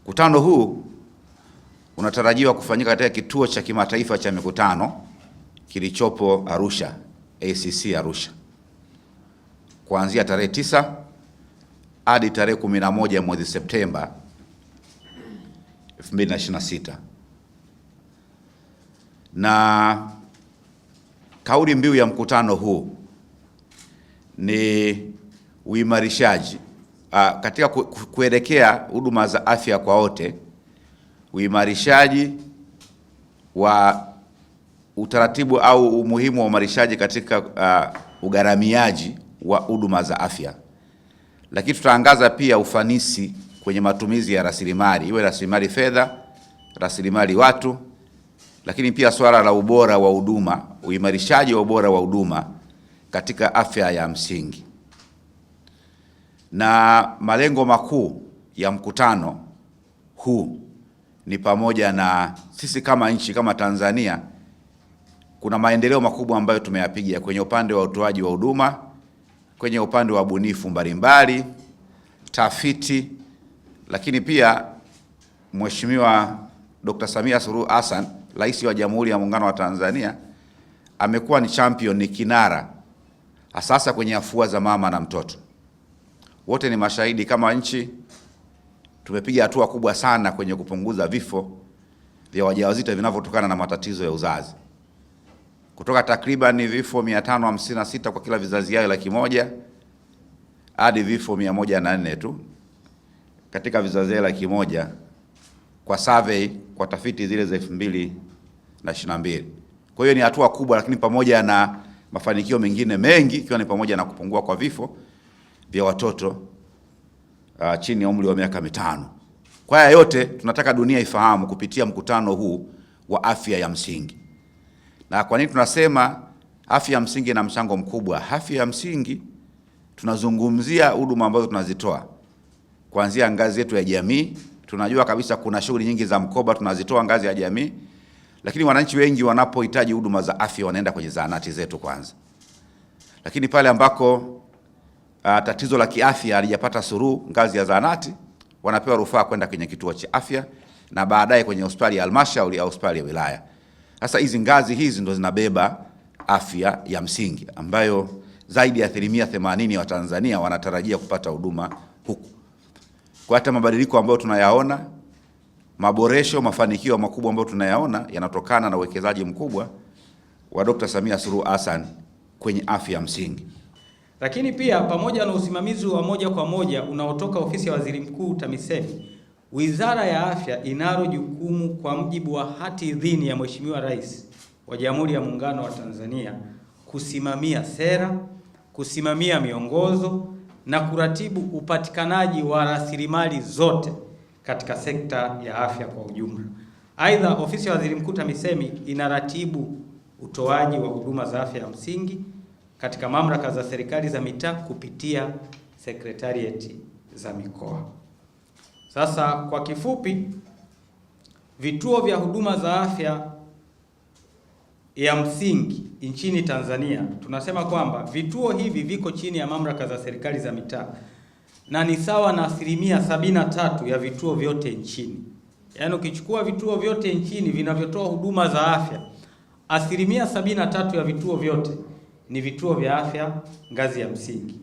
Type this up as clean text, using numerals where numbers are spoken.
Mkutano huu unatarajiwa kufanyika katika kituo cha kimataifa cha mikutano kilichopo Arusha, ACC Arusha, kuanzia tarehe 9 hadi tarehe 11 mwezi Septemba 2026. Na kauli mbiu ya mkutano huu ni uimarishaji katika kuelekea huduma za afya kwa wote, uimarishaji wa utaratibu au umuhimu wa uimarishaji katika ugharamiaji wa huduma za afya. Lakini tutaangaza pia ufanisi kwenye matumizi ya rasilimali, iwe rasilimali fedha, rasilimali watu, lakini pia swala la ubora wa huduma, uimarishaji wa ubora wa huduma katika afya ya msingi. Na malengo makuu ya mkutano huu ni pamoja na sisi kama nchi, kama Tanzania, kuna maendeleo makubwa ambayo tumeyapiga kwenye upande wa utoaji wa huduma, kwenye upande wa bunifu mbalimbali, tafiti, lakini pia Mheshimiwa Dr. Samia Suluhu Hassan, Rais wa Jamhuri ya Muungano wa Tanzania, amekuwa ni champion, ni kinara hasa kwenye afua za mama na mtoto. Wote ni mashahidi, kama nchi tumepiga hatua kubwa sana kwenye kupunguza vifo vya wajawazito vinavyotokana na matatizo ya uzazi, kutoka takriban vifo 556 kwa kila vizazi hai 100,000 hadi vifo 104 tu katika vizazi hai 100,000 kwa survey, kwa tafiti zile za 2022. Kwa hiyo ni hatua kubwa, lakini pamoja na mafanikio mengine mengi, ikiwa ni pamoja na kupungua kwa vifo vya watoto chini ya umri wa miaka 5. Kwa haya yote tunataka dunia ifahamu kupitia mkutano huu wa afya ya msingi. Na kwa nini tunasema afya ya msingi ina mchango mkubwa? Afya ya msingi tunazungumzia huduma ambazo tunazitoa kuanzia ngazi yetu ya jamii. Tunajua kabisa kuna shughuli nyingi za mkoba tunazitoa ngazi ya jamii, lakini wananchi wengi wanapohitaji huduma za afya wanaenda kwenye zahanati zetu kwanza. Lakini pale ambako tatizo la kiafya halijapata suluhu ngazi ya zahanati, wanapewa rufaa kwenda kwenye kituo cha afya na baadaye kwenye hospitali ya halmashauri au hospitali ya wilaya. Sasa hizi ngazi hizi ndo zinabeba afya ya msingi ambayo zaidi ya 80% ya Watanzania wanatarajia kupata huduma huku. Kwa hata mabadiliko ambayo tunayaona, maboresho, mafanikio makubwa ambayo tunayaona yanatokana na uwekezaji mkubwa wa Dr. Samia Suluhu Hassan kwenye afya ya msingi. Lakini pia pamoja na usimamizi wa moja kwa moja unaotoka ofisi ya Waziri Mkuu TAMISEMI, Wizara ya Afya inalo jukumu kwa mujibu wa hati idhini ya Mheshimiwa Rais wa Jamhuri ya Muungano wa Tanzania kusimamia sera, kusimamia miongozo na kuratibu upatikanaji wa rasilimali zote katika sekta ya afya kwa ujumla. Aidha, ofisi ya Waziri Mkuu TAMISEMI inaratibu utoaji wa huduma za afya ya msingi katika mamlaka za serikali za mitaa kupitia sekretarieti za mikoa. Sasa kwa kifupi, vituo vya huduma za afya ya msingi nchini Tanzania, tunasema kwamba vituo hivi viko chini ya mamlaka za serikali za mitaa na ni sawa na 73% ya vituo vyote nchini. Yaani ukichukua vituo vyote nchini vinavyotoa huduma za afya, 73% ya vituo vyote ni vituo vya afya ngazi ya msingi.